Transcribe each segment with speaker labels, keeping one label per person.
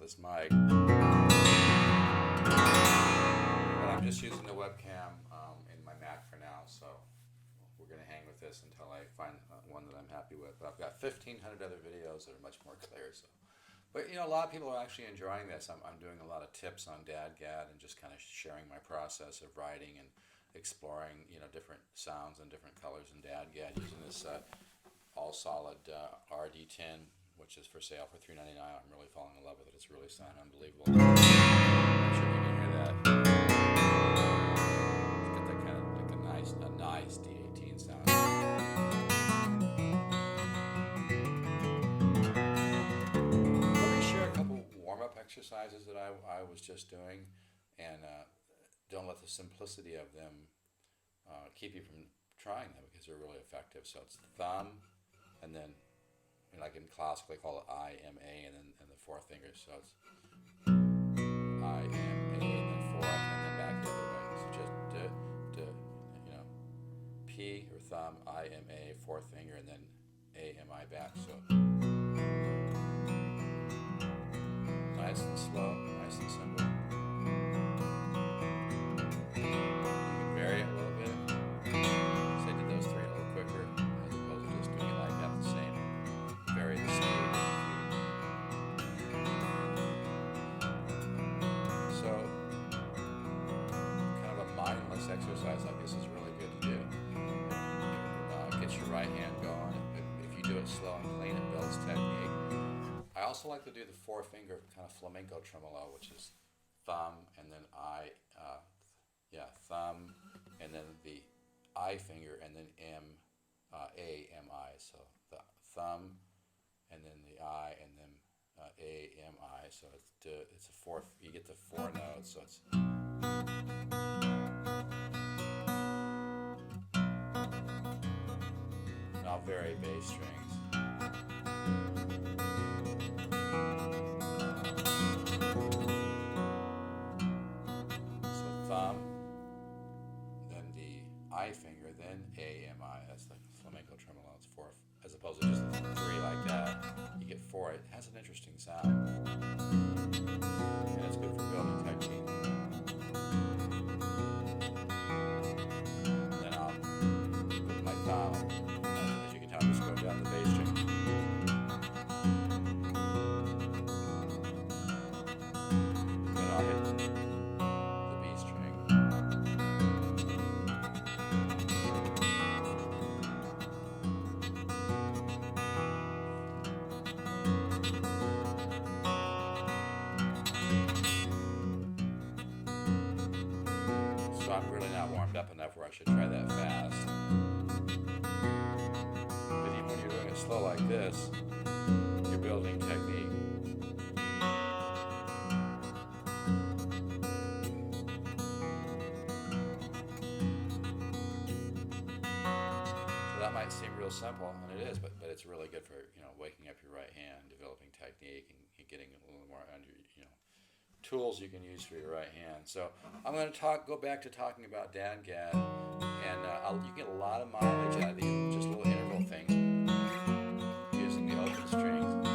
Speaker 1: this mic. But I'm just using the webcam in my Mac for now, so we're going to hang with this until I find one that I'm happy with. But I've got 1,500 other videos that are much more clear. So, but you know, a lot of people are actually enjoying this. I'm doing a lot of tips on DADGAD and just kind of sharing my process of writing and exploring, you know, different sounds and different colors in DADGAD using this all solid RD-10, which is for sale for $3.99. I'm really falling in love with it. It's really sounding unbelievable. I'm sure you can hear that. It's got that kind of like a nice D18 sound. Let me share a couple warm-up exercises that I was just doing, and don't let the simplicity of them keep you from trying them, because they're really effective. So it's thumb, and then, like in classical, they call it I-M-A, and then the fourth finger. So it's I-M-A, and then fourth, and then back the other way. So just you know, P or thumb, I-M-A, fourth finger, and then A-M-I back. So nice and slow, nice and simple. You can vary it a little bit. Say did those three a little quicker, as opposed to just doing it like that, the same. Vary the speed. So, kind of a mindless exercise like this is really good to do. Gets your right hand going. If you do it slow and clean, it builds technique. I also like to do the four finger kind of flamenco tremolo, which is thumb and then thumb and then the I finger and then A-M-I. So the thumb and then the I and then A-M-I. So it's a fourth. You get the four notes. So it's now very bass strings. Thumb, then the I finger, then A-M-I. That's like flamenco tremolo. It's four, as opposed to just three like that. You get four. It has an interesting sound, and it's good for building technique. Then I'll with my thumb, as you can tell, I'm just going down the bass string. Then I'll hit the B string. So I'm really not warmed up enough where I should try that fast. But even when you're doing it slow like this, you're building technique. So that might seem real simple, and it is, but it's really good for, you know, waking up your right hand, developing technique, and getting a little more under, you know, tools you can use for your right hand. So I'm going to go back to talking about DADGAD, and you get a lot of mileage out of these just little interval things using the open strings.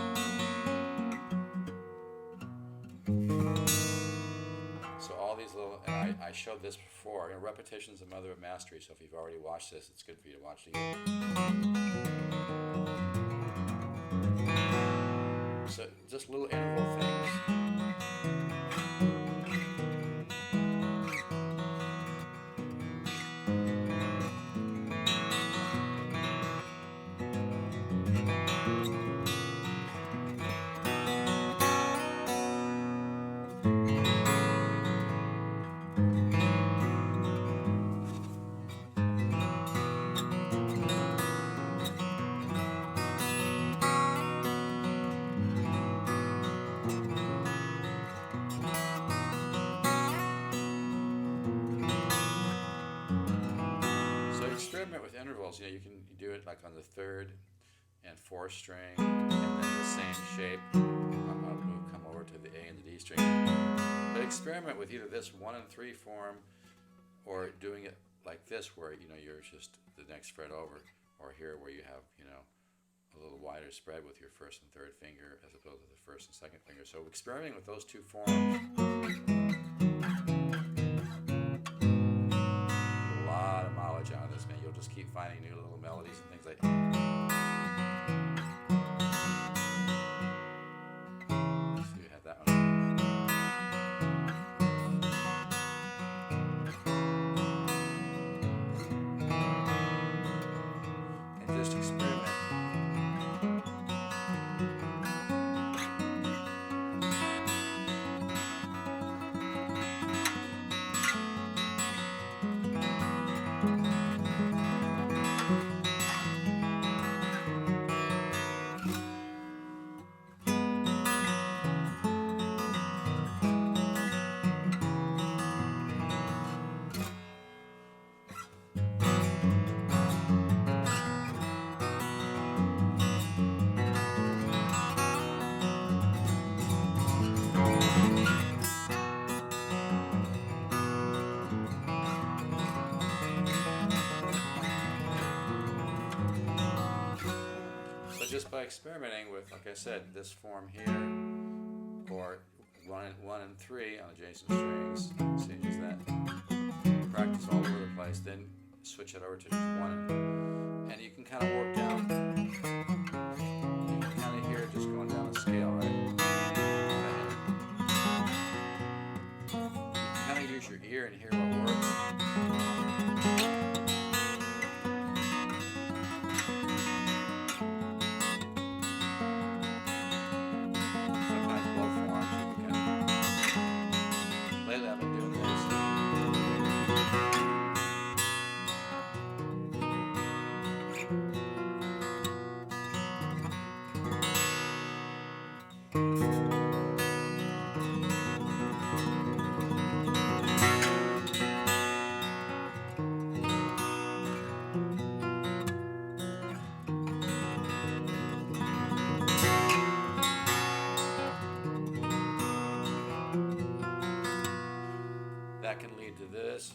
Speaker 1: So all these little, and I showed this before, you know, repetition's the mother of mastery, so if you've already watched this, it's good for you to watch it again. So just little interval things. Experiment with intervals. You know, you can do it like on the third and fourth string, and then the same shape. I'll come over to the A and the D string. But experiment with either this 1 and 3 form, or doing it like this, where, you know, you're just the next fret over, or here where you have, you know, a little wider spread with your first and third finger as opposed to the first and second finger. So experimenting with those two forms, a lot of mileage out of this, man. You'll just keep finding new little melodies and things like that. So you have that one. And just experiment. Just by experimenting with, like I said, this form here, or 1 and 3 on adjacent strings, so you use that, practice all over the place, then switch it over to just 1, and you can kind of work down, you can kind of hear it just going down the scale, right? You can kind of use your ear and hear what works. That can lead to this.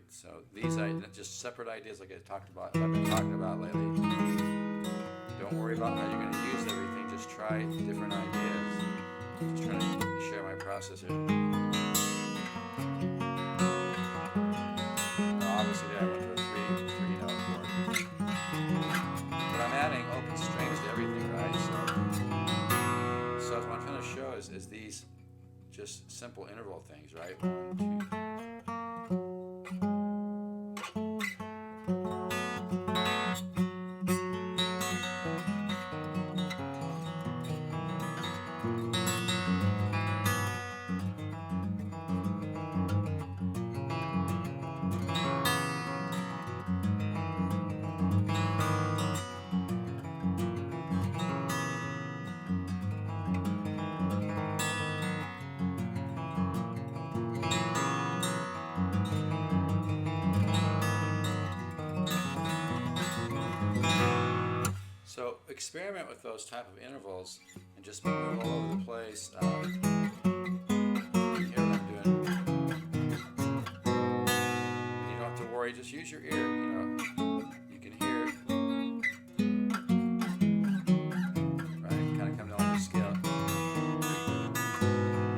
Speaker 1: So these are just separate ideas like I talked about, I've been talking about lately. Don't worry about how you're going to use everything, just try different ideas. Just trying to share my process here. Obviously there I went for a three note chord. But I'm adding open strings to everything, right? So what I'm trying to show is these just simple interval things, right? 1, 2. So experiment with those type of intervals and just move all over the place. You hear what I'm doing. And you don't have to worry, just use your ear, you know. You can hear it. Right? Kind of come down the scale.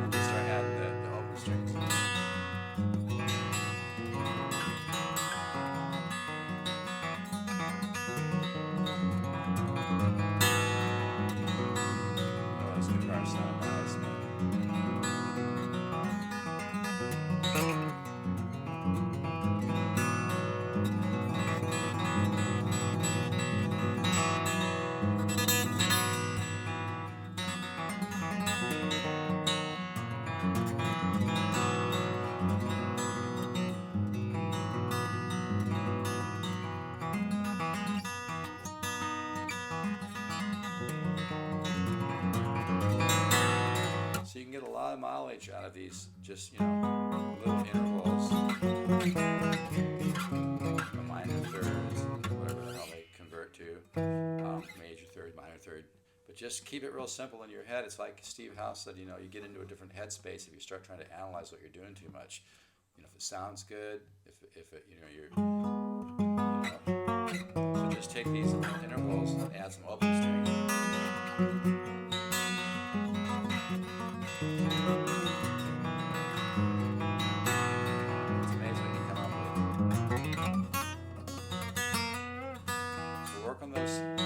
Speaker 1: And just start adding the open strings. So you can get a lot of mileage out of these, just, you know, little intervals, minor thirds, whatever the hell they convert part 2, major third, minor third. But just keep it real simple in your head. It's like Steve House said, you know, you get into a different headspace if you start trying to analyze what you're doing too much. You know, if it sounds good, if it, you know, so just take these intervals and add some open string. It's amazing what you come up with. So work on those little.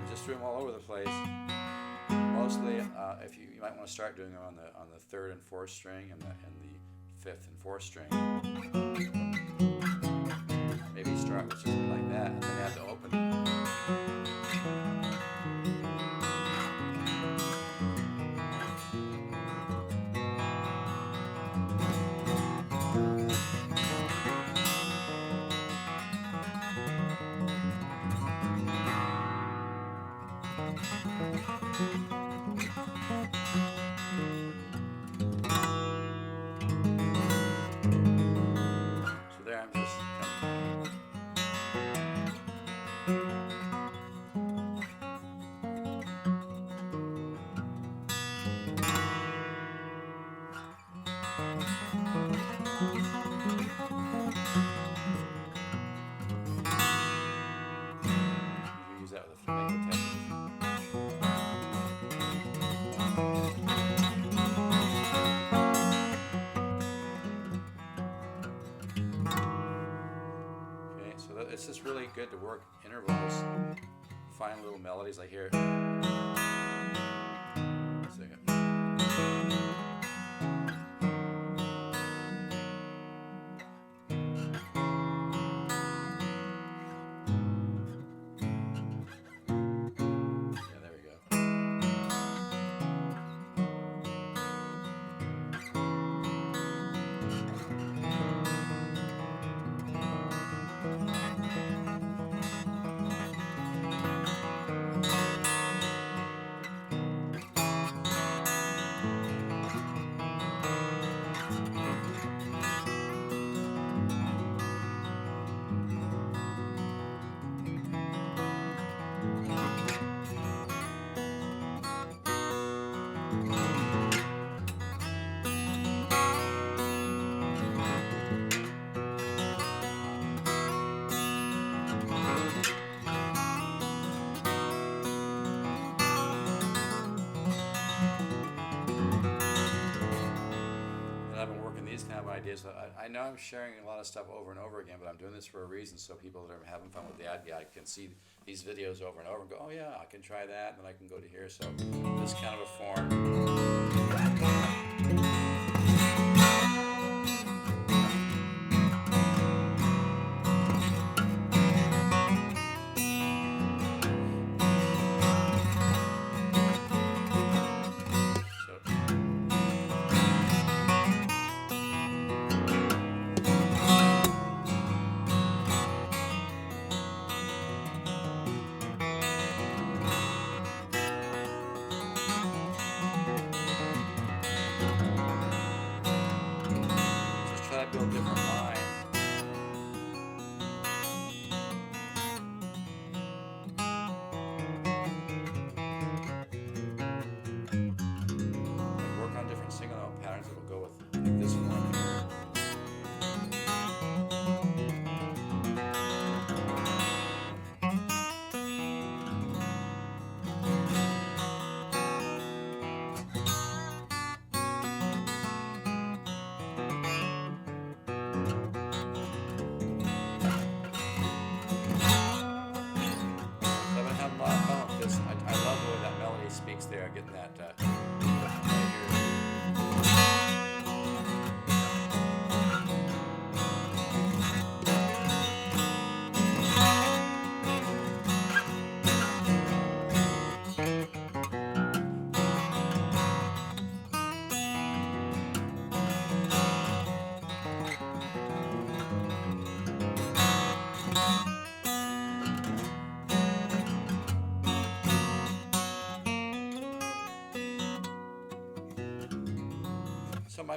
Speaker 1: Just do them all over the place. Mostly, if you might want to start doing them on the 3rd and 4th string and the 5th and 4th string. Maybe start with something like that, and then add the open. So there I'm just you use that with a flamenco technique. It's just really good to work intervals, find little melodies. I hear it. Sing it. Yeah, there we go. I've been working these kind of ideas. I know I'm sharing a lot of stuff over and over again, but I'm doing this for a reason, so people that are having fun with the DADGAD can see these videos over and over and go, oh yeah, I can try that, and then I can go to here. So this kind of a form.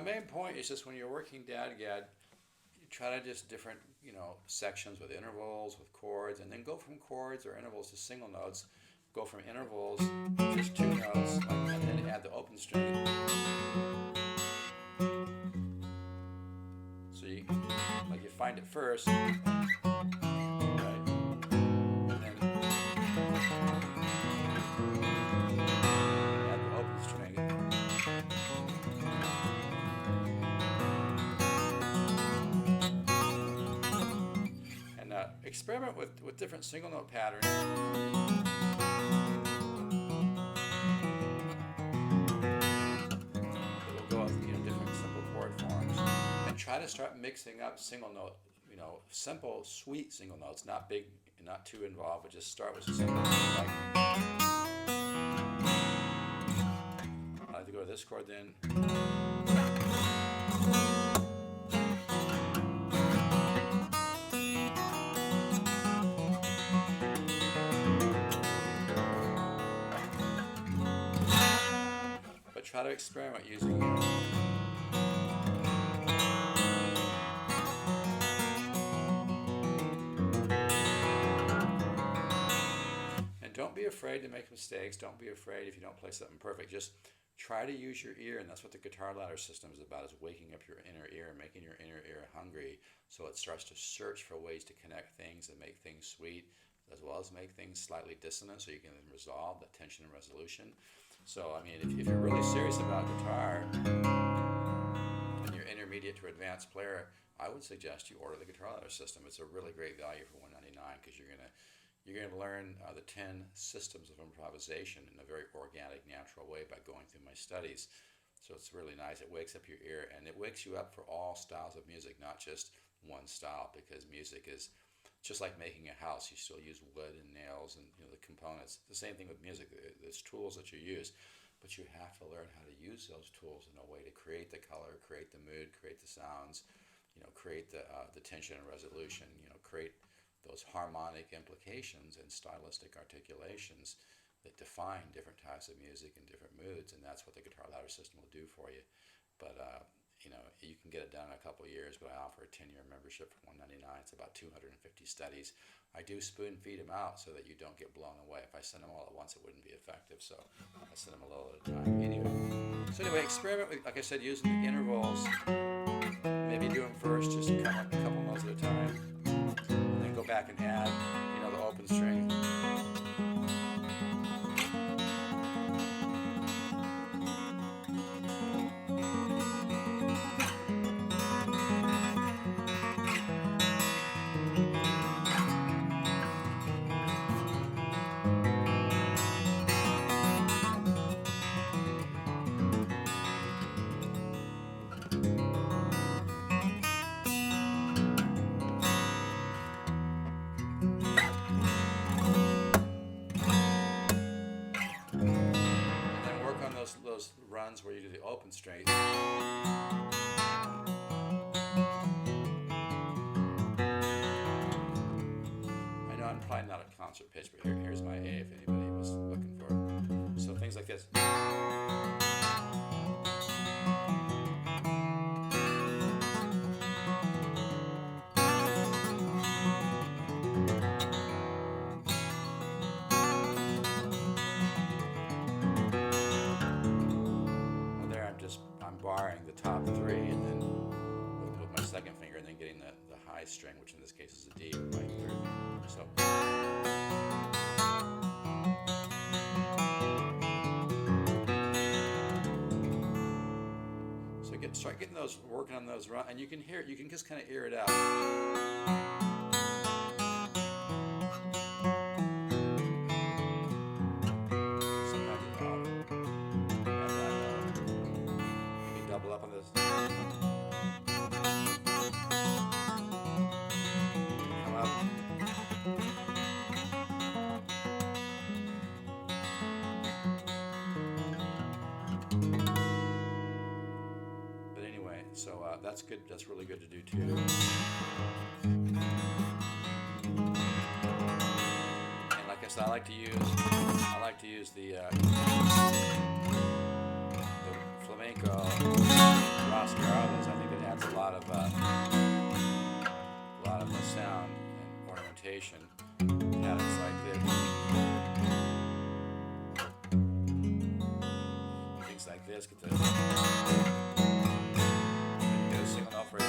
Speaker 1: main point is just when you're working DADGAD, you try to just different, sections with intervals, with chords, and then go from chords or intervals to single notes. Go from intervals, just 2 notes, and then add the open string. So you find it first, right? And then add the open string. And experiment with different single note patterns. Try to start mixing up single note, simple, sweet single notes, not big, not too involved, but just start with single notes. I like to go to this chord then. But try to experiment using don't be afraid to make mistakes. Don't be afraid if you don't play something perfect. Just try to use your ear, and that's what the guitar ladder system is about, is waking up your inner ear and making your inner ear hungry so it starts to search for ways to connect things and make things sweet, as well as make things slightly dissonant so you can resolve the tension and resolution. So, I mean, if you're really serious about guitar and you're intermediate to advanced player, I would suggest you order the guitar ladder system. It's a really great value for $199 because you're going to learn the 10 systems of improvisation in a very organic, natural way by going through my studies. So it's really nice. It wakes up your ear, and it wakes you up for all styles of music, not just one style, because music is just like making a house. You still use wood and nails and the components. The same thing with music. There's tools that you use, but you have to learn how to use those tools in a way to create the color, create the mood, create the sounds, create the tension and resolution, create those harmonic implications and stylistic articulations that define different types of music and different moods, and that's what the guitar ladder system will do for you. But you can get it done in a couple of years, but I offer a 10-year membership for $199. It's about 250 studies. I do spoon feed them out so that you don't get blown away. If I send them all at once, it wouldn't be effective, so I send them a little at a time. Anyway, experiment with, like I said, using the intervals. Maybe do them first, just a couple notes at a time. Go back and add, the open string. Those runs where you do the open string. I know I'm probably not at concert pitch, but here's my A if anybody was looking for it. So things like this. Barring the top 3 and then with my second finger and then getting the high string, which in this case is a D with my third finger. So start getting those, working on those, and you can hear it, you can just kind of ear it out. Double up on this. Come up. But anyway, so that's good. That's really good to do too. And like I said, I like to use the flamenco, Oscaralas, I think it adds a lot of sound and ornamentation. Patterns like this, things like this. Get the single note phrase.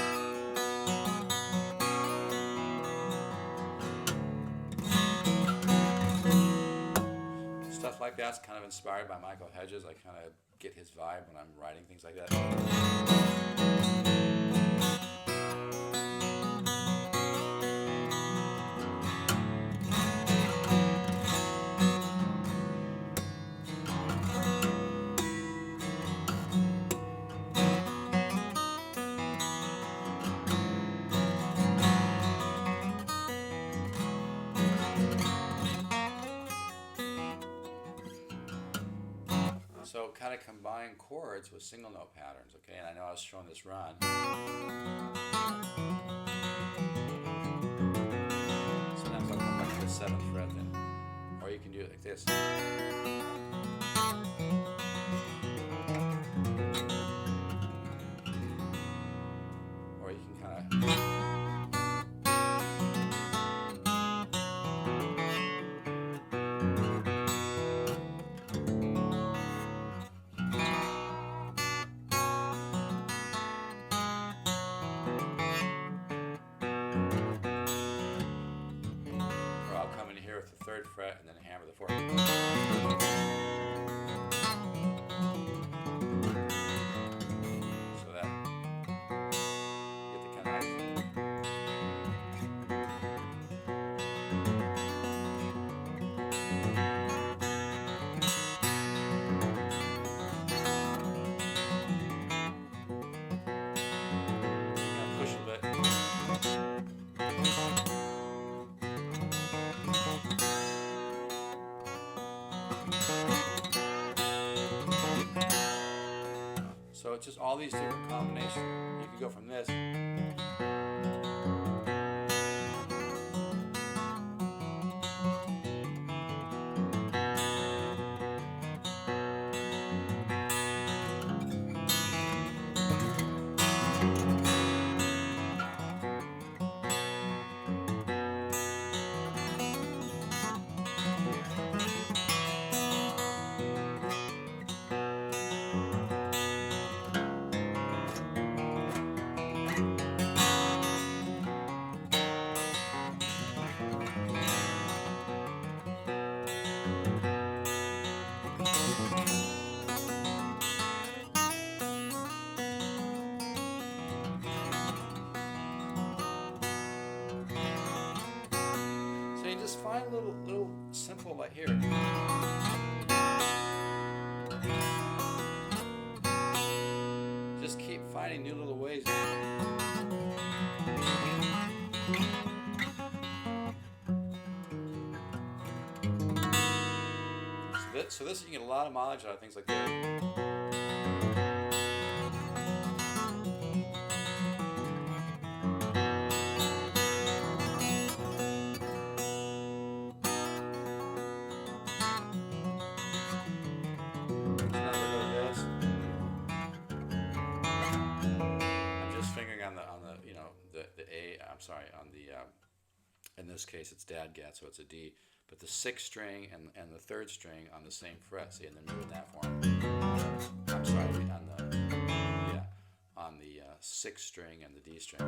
Speaker 1: Stuff like that's kind of inspired by Michael Hedges. I kind of get his vibe when I'm writing things like that. So kind of combine chords with single note patterns, okay? And I know I was showing this run. Sometimes I'll come back to the 7th fret then. Or you can do it like this. Or you can kind of... with the 3rd fret and then hammer the 4th. So that you get the kind of push a bit. So it's just all these different combinations. You could go from this. Just find little simple like here. Just keep finding new little ways. So this you can get a lot of mileage out of things like that. In this case it's DADGAD, so it's a D, but the 6th string and the 3rd string on the same fret, see, and then moving that form. I'm sorry, on the 6th string and the D string.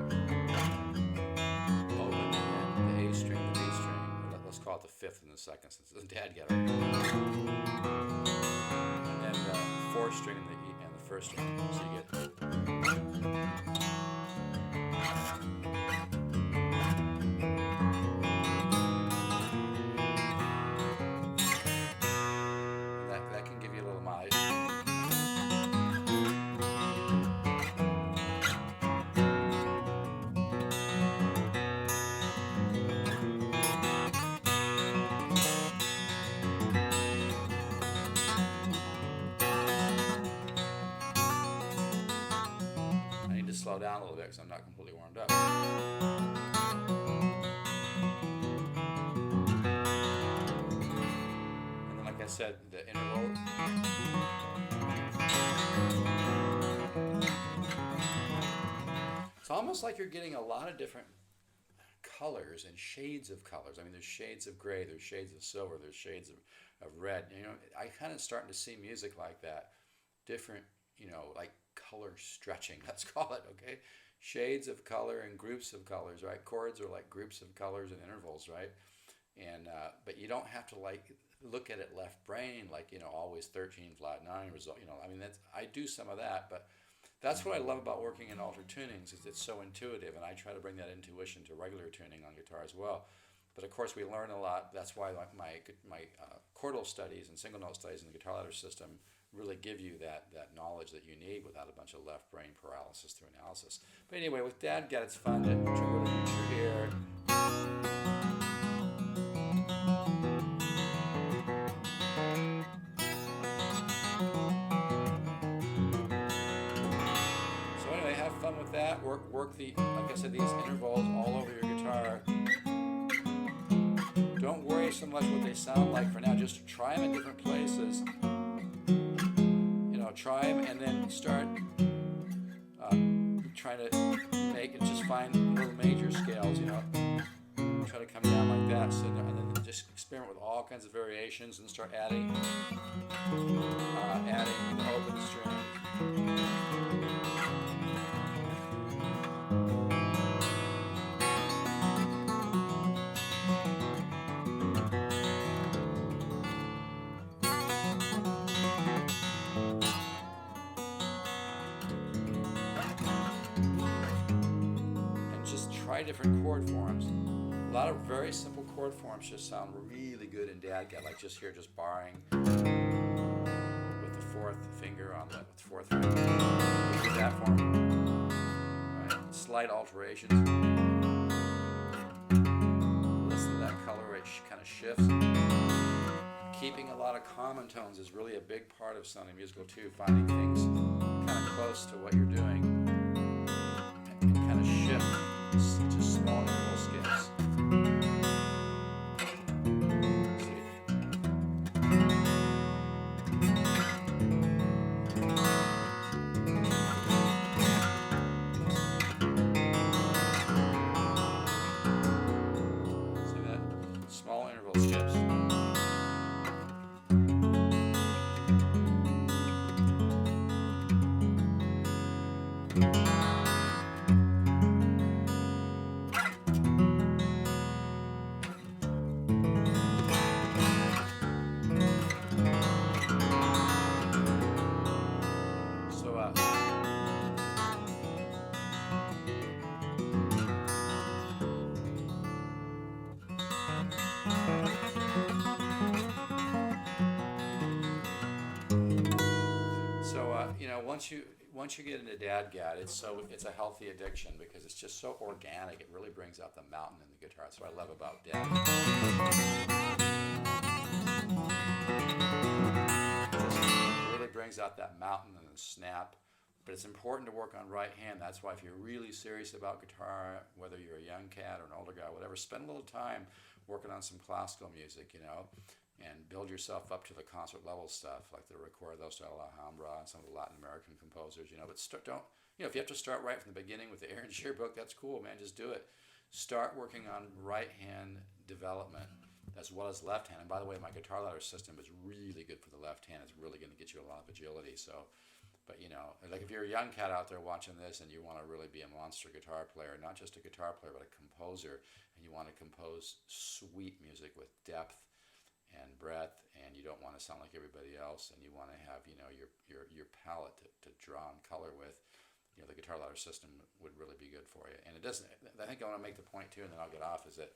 Speaker 1: Open and the A string, the B string, or let's call it the 5th and the 2nd, since it's DADGAD. And then the 4th string and the E and the 1st string, so you get. Slow down a little bit because I'm not completely warmed up. And then, like I said, the interval. almost like you're getting a lot of different colors and shades of colors. I mean, there's shades of gray, there's shades of silver, there's shades of red. You know, I kind of starting to see music like that, different, you know, like color stretching, let's call it, okay? Shades of color and groups of colors, right? Chords are like groups of colors and intervals, right? And but you don't have to like look at it left brain, like, you know, always 13 flat 9 result, you know. I mean, that's, I do some of that, but that's what I love about working in altered tunings, is it's so intuitive, and I try to bring that intuition to regular tuning on guitar as well. But of course, we learn a lot. That's why like my chordal studies and single note studies in the guitar ladder system really give you that knowledge that you need without a bunch of left brain paralysis through analysis. But anyway, with DADGAD, it's fun to really use your ear. So anyway, have fun with that. Work the, like I said, these intervals all over your guitar. Don't worry so much what they sound like for now. Just try them in different places. You know, try them and then start trying to make it. Just find little major scales. You know, try to come down like that. So, and then just experiment with all kinds of variations and start adding the open strings. Try different chord forms. A lot of very simple chord forms just sound really good in DADGAD, like just here, just barring with the fourth finger on the fourth finger. Do that form. Right. Slight alterations. Listen to that color where it kind of shifts. Keeping a lot of common tones is really a big part of sounding musical too. Finding things kind of close to what you're doing and kind of shift. Just small interval skips. See that? Small interval skips. You know, once you get into DADGAD, it's a healthy addiction because it's just so organic. It really brings out the mountain in the guitar. That's what I love about DADGAD. It really brings out that mountain and the snap. But it's important to work on right hand. That's why if you're really serious about guitar, whether you're a young cat or an older guy, whatever, spend a little time working on some classical music, you know, and build yourself up to the concert level stuff, like the Recuerdos de la Alhambra and some of the Latin American composers, you know. But if you have to start right from the beginning with the Aaron Shear book, that's cool, man, just do it. Start working on right hand development as well as left hand. And by the way, my guitar ladder system is really good for the left hand. It's really going to get you a lot of agility. So, but you know, like if you're a young cat out there watching this and you want to really be a monster guitar player, not just a guitar player, but a composer, and you want to compose sweet music with depth and breadth, and you don't want to sound like everybody else, and you want to have, you know, your palette to draw and color with, you know, the guitar ladder system would really be good for you. And it doesn't, I think I want to make the point too, and then I'll get off, is that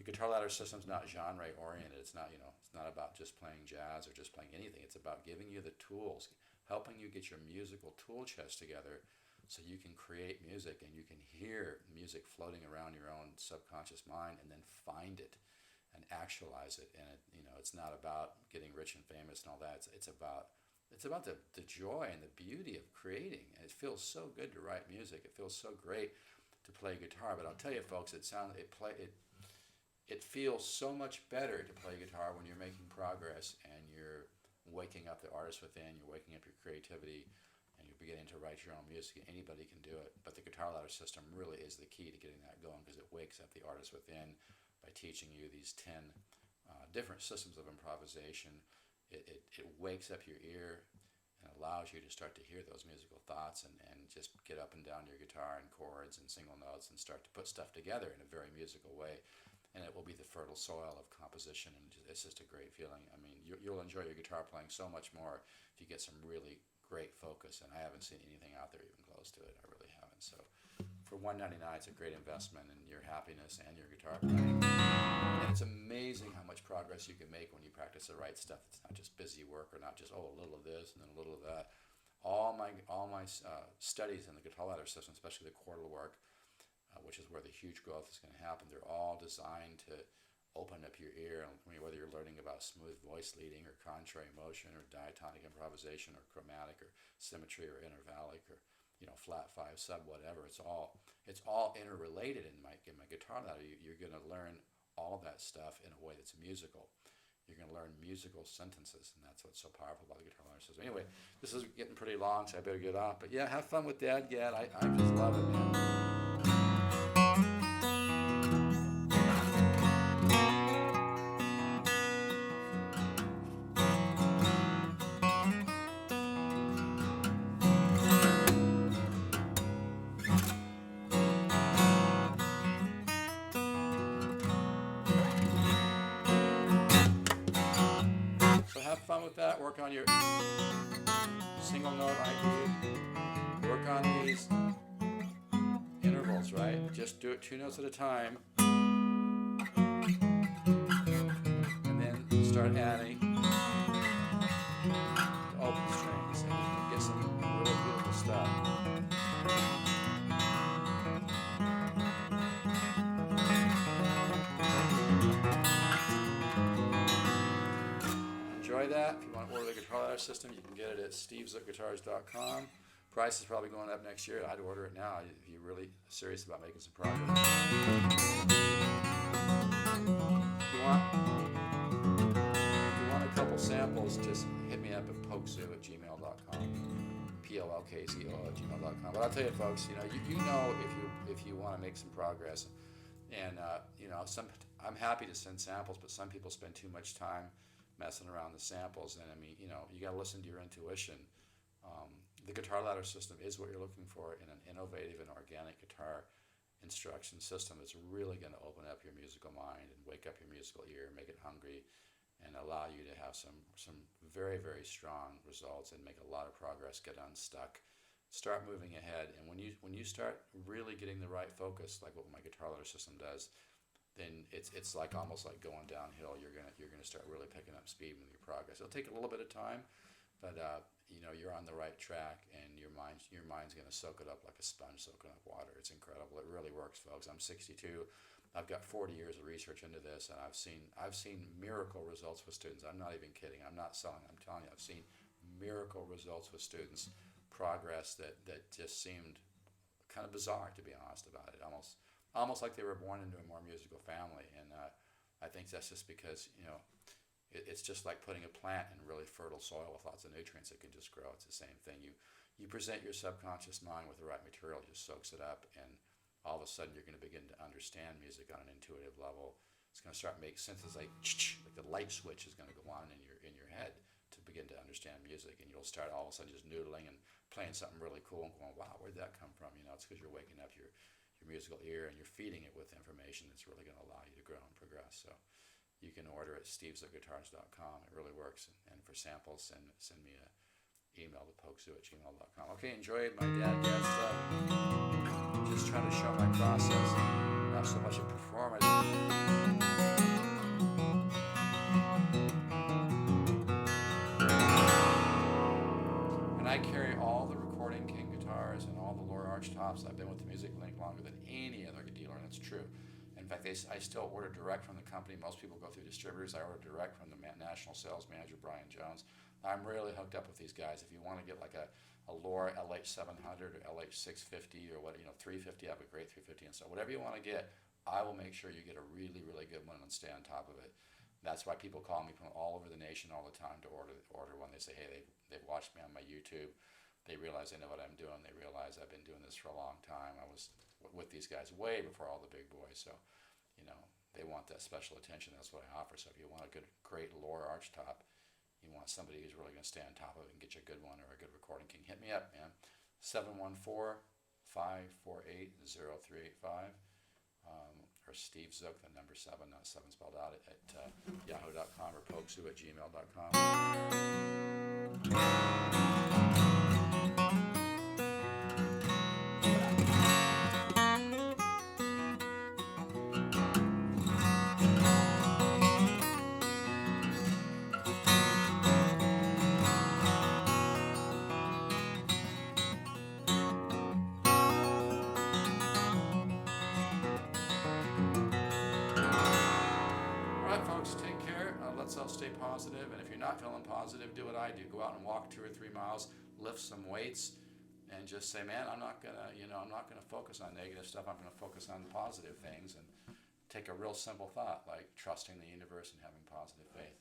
Speaker 1: the guitar ladder system's not genre oriented. It's not, you know, it's not about just playing jazz or just playing anything. It's about giving you the tools, helping you get your musical tool chest together so you can create music and you can hear music floating around your own subconscious mind and then find it and actualize it. And it, you know, it's not about getting rich and famous and all that. It's about the joy and the beauty of creating. And it feels so good to write music. It feels so great to play guitar. But I'll tell you, folks, it feels so much better to play guitar when you're making progress and you're waking up the artist within. You're waking up your creativity. and you're beginning to write your own music. Anybody can do it, but the guitar ladder system really is the key to getting that going, because it wakes up the artist within by teaching you these 10 different systems of improvisation. It wakes up your ear and allows you to start to hear those musical thoughts and just get up and down your guitar and chords and single notes and start to put stuff together in a very musical way. And it will be the fertile soil of composition, and it's just a great feeling. I mean, you'll enjoy your guitar playing so much more if you get some really great focus, and I haven't seen anything out there even close to it. I really haven't. So for $199, it's a great investment in your happiness and your guitar playing. And it's amazing how much progress you can make when you practice the right stuff. It's not just busy work, or not just, a little of this and then a little of that. All my studies in the guitar ladder system, especially the chordal work, which is where the huge growth is going to happen, they're all designed to open up your ear. I mean, whether you're learning about smooth voice leading or contrary motion or diatonic improvisation or chromatic or symmetry or intervallic or flat five sub, whatever, it's all interrelated in my guitar ladder. You're going to learn all that stuff in a way that's musical. You're going to learn musical sentences, and that's what's so powerful about the guitar ladder system. Anyway, this is getting pretty long, so I better get off. But yeah, have fun with DADGAD. I just love it, man. So have fun with that. Work on your single note ID. Work on these intervals, right? Just do it 2 notes at a time. And then start adding the open strings, and you can get some really beautiful stuff. Enjoy that. If you want to order the guitar ladder system, you can get it at stevesguitars.com. Price is probably going up next year. I'd order it now if you're really serious about making some progress. If you want a couple samples, just hit me up at polkzoo@gmail.com. polkzoo@gmail.com. But I'll tell you, folks, you know if you want to make some progress, and I'm happy to send samples, but some people spend too much time messing around the samples, and I mean, you got to listen to your intuition. The guitar ladder system is what you're looking for in an innovative and organic guitar instruction system that's really going to open up your musical mind and wake up your musical ear, make it hungry, and allow you to have some very, very strong results and make a lot of progress, get unstuck, start moving ahead. And when you start really getting the right focus, like what my guitar ladder system does, then it's like almost like going downhill. You're gonna start really picking up speed with your progress. It'll take a little bit of time, but you're on the right track, and your mind's gonna soak it up like a sponge soaking up water. It's incredible. It really works, folks. I'm 62. I've got 40 years of research into this, and I've seen miracle results with students. I'm not even kidding. I'm not selling. I'm telling you, I've seen miracle results with students. Progress that just seemed kind of bizarre, to be honest about it. Almost like they were born into a more musical family, and I think that's just because it's just like putting a plant in really fertile soil with lots of nutrients. It can just grow. It's the same thing. You present your subconscious mind with the right material, it just soaks it up, and all of a sudden you're going to begin to understand music on an intuitive level. It's going to start to make sense. It's like the light switch is going to go on in your head to begin to understand music, and you'll start all of a sudden just noodling and playing something really cool and going, wow, where'd that come from? It's because you're waking up your musical ear, and you're feeding it with information that's really going to allow you to grow and progress. So you can order at stevesguitars.com. It really works. And for samples, send me an email to polkzoo@gmail.com. Okay, enjoy my DADGAD stuff. Just trying to show my process, not so much a performance. And I carry all the Recording King guitars and all the lower arch tops. I've been with the Music Link longer than any other dealer, and it's true. In fact, I still order direct from the company. Most people go through distributors. I order direct from the national sales manager, Brian Jones. I'm really hooked up with these guys. If you want to get like a Lore LH700 or LH650 or 350, I have a great 350 and so whatever you want to get, I will make sure you get a really, really good one and stay on top of it. That's why people call me from all over the nation all the time to order when they say, hey, they've watched me on my YouTube. they realize I know what I'm doing. They realize I've been doing this for a long time. I was with these guys way before all the big boys, so they want that special attention. That's what I offer. So if you want a great lower arch top, you want somebody who's really going to stay on top of it and get you a good one or a good recording king, hit me up, man. 714-548-0385, or Steve Zook, the number 7, not 7 spelled out, at yahoo.com or polkzoo@gmail.com. Folks, take care. Let's all stay positive. And if you're not feeling positive, do what I do. Go out and walk 2 or 3 miles, lift some weights, and just say, man, I'm not gonna focus on negative stuff. I'm gonna focus on positive things, and take a real simple thought like trusting the universe and having positive faith.